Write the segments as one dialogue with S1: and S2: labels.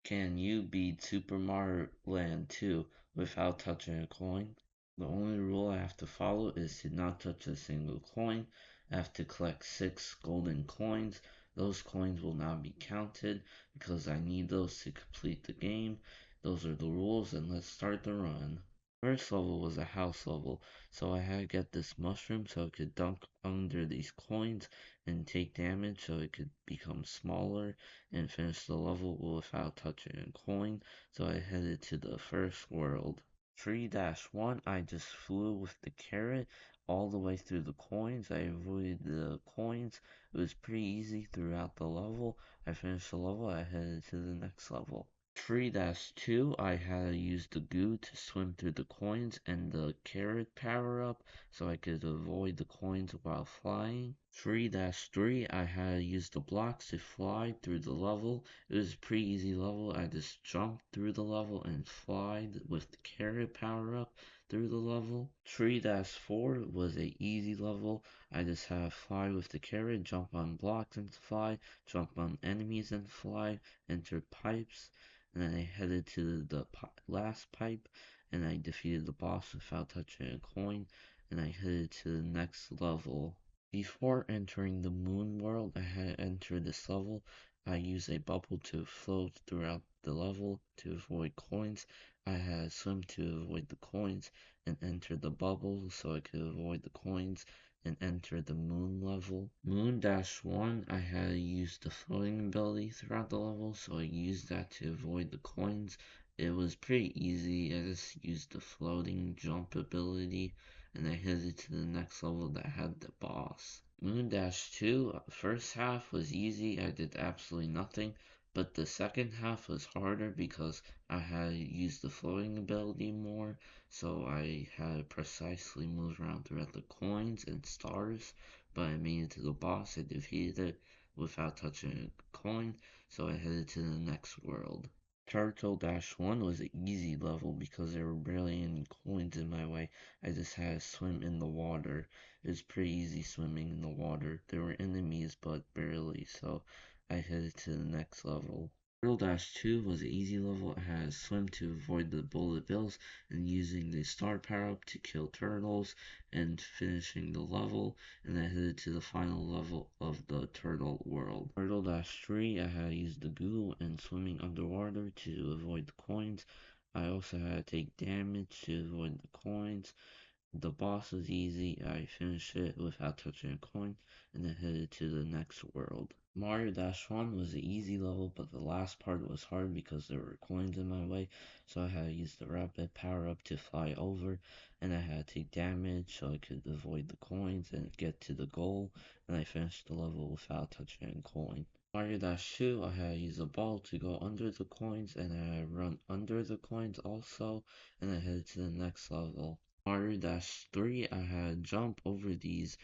S1: Can you beat Super Mario Land 2 without touching a coin? The only rule I have to follow is to not touch a single coin. I have to collect 6 golden coins. Those coins will not be counted because I need those to complete the game. Those are the rules, and let's start the run. First level was a house level, so I had to get this mushroom so I could dunk under these coins and take damage so it could become smaller and finish the level without touching a coin. So I headed to the first world. 3-1, I just flew with the carrot all the way through the coins. I avoided the coins. It was pretty easy throughout the level. I finished the level, I headed to the next level. 3-2, I had to use the goo to swim through the coins and the carrot power up so I could avoid the coins while flying. 3-3, I had to use the blocks to fly through the level. It was a pretty easy level. I just jumped through the level and fly with the carrot power up through the level. 3-4 was a easy level. I just had to fly with the carrot, jump on blocks and fly, jump on enemies and fly, enter pipes, and then I headed to the last pipe and I defeated the boss without touching a coin, and I headed to the next level. Before entering the moon world, I had entered this level. I used a bubble to float throughout the level to avoid coins. I had swim to avoid the coins and enter the bubble so I could avoid the coins and enter the moon level. Moon-1, I had to use the floating ability throughout the level, so I used that to avoid the coins. It was pretty easy. I just used the floating jump ability and I headed to the next level that had the boss. Moon-2, first half was easy, I did absolutely nothing, but the second half was harder because I had used the floating ability more, so I had to precisely move around throughout the coins and stars, but I made it to the boss, I defeated it without touching a coin, so I headed to the next world. Turtle-1 was an easy level because there were barely any coins in my way. I just had to swim in the water. It was pretty easy swimming in the water. There were enemies, but barely, so I headed to the next level. Turtle-2 was an easy level. I had to swim to avoid the bullet bills and using the star power up to kill turtles and finishing the level, and I headed to the final level of the turtle world. Turtle-3, I had to use the goo and swimming underwater to avoid the coins. I also had to take damage to avoid the coins. The boss was easy. I finished it without touching a coin and then headed to the next world. Mario-1 was an easy level, but the last part was hard because there were coins in my way, so I had to use the rapid power up to fly over, and I had to take damage so I could avoid the coins and get to the goal, and I finished the level without touching a coin. Mario-2, I had to use a ball to go under the coins, and I had to run under the coins also, and I headed to the next level. Mario-3, I had to jump over these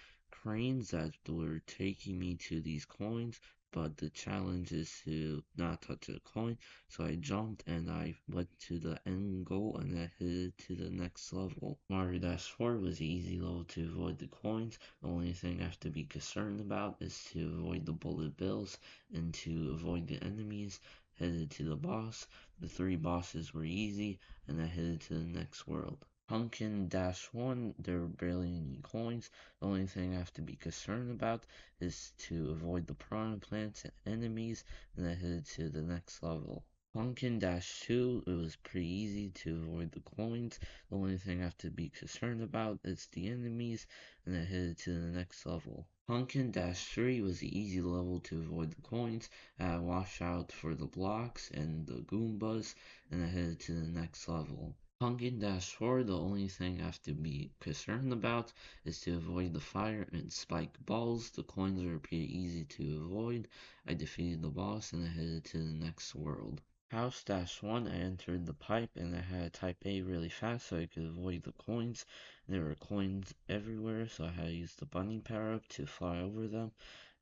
S1: cranes that were taking me to these coins, but the challenge is to not touch a coin. So I jumped and I went to the end goal and I headed to the next level. Mario-4 was an easy level to avoid the coins. The only thing I have to be concerned about is to avoid the bullet bills and to avoid the enemies. Headed to the boss. The 3 bosses were easy and I headed to the next world. Pumpkin-1, there were barely any coins. The only thing I have to be concerned about is to avoid the piranha plants and enemies, and I headed to the next level. Pumpkin-2, it was pretty easy to avoid the coins. The only thing I have to be concerned about is the enemies, and I headed to the next level. Pumpkin-3 was the easy level to avoid the coins. I watch out for the blocks and the Goombas, and I headed to the next level. Pumpkin-4, the only thing I have to be concerned about is to avoid the fire and spike balls. The coins are pretty easy to avoid. I defeated the boss and I headed to the next world. House-1, I entered the pipe and I had to type A really fast so I could avoid the coins. There were coins everywhere, so I had to use the bunny power up to fly over them,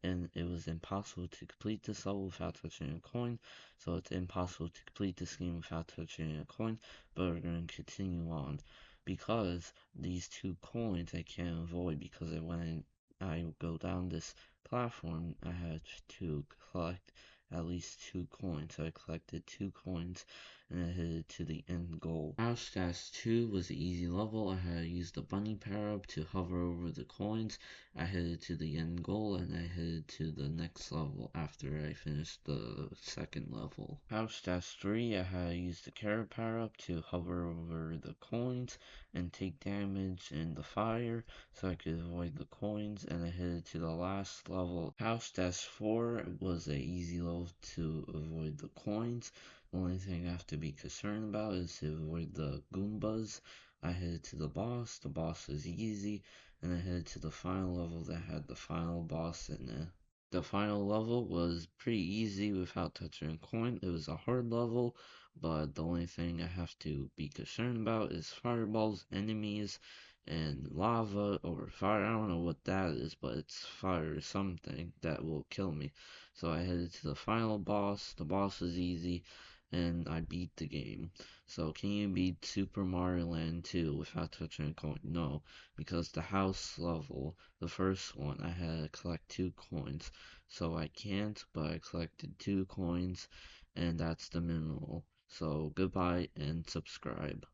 S1: and it was impossible to complete this level without touching a coin, so it's impossible to complete this game without touching a coin, but we're going to continue on, because these 2 coins I can't avoid, because when I go down this platform, I had to collect at least 2 coins. So I collected 2 coins and I headed to the end goal. House Dash 2 was an easy level. I had used the bunny power up to hover over the coins. I headed to the end goal and I headed to the next level after I finished the second level. House Dash 3, I had used the carrot power up to hover over the coins and take damage in the fire so I could avoid the coins, and I headed to the last level. House Dash 4 was an easy level to avoid the coins. The only thing I have to be concerned about is to avoid the Goombas. I headed to the boss. The boss was easy, and I headed to the final level that had the final boss in it. The final level was pretty easy without touching a coin. It was a hard level, but the only thing I have to be concerned about is fireballs, enemies, and lava or fire. I don't know what that is, but it's fire or something that will kill me. So I headed to the final boss. The boss was easy, and I beat the game. So can you beat Super Mario Land 2 without touching a coin? No, because the house level, the first one, I had to collect 2 coins. So I can't, but I collected 2 coins, and that's the minimal. So goodbye and subscribe.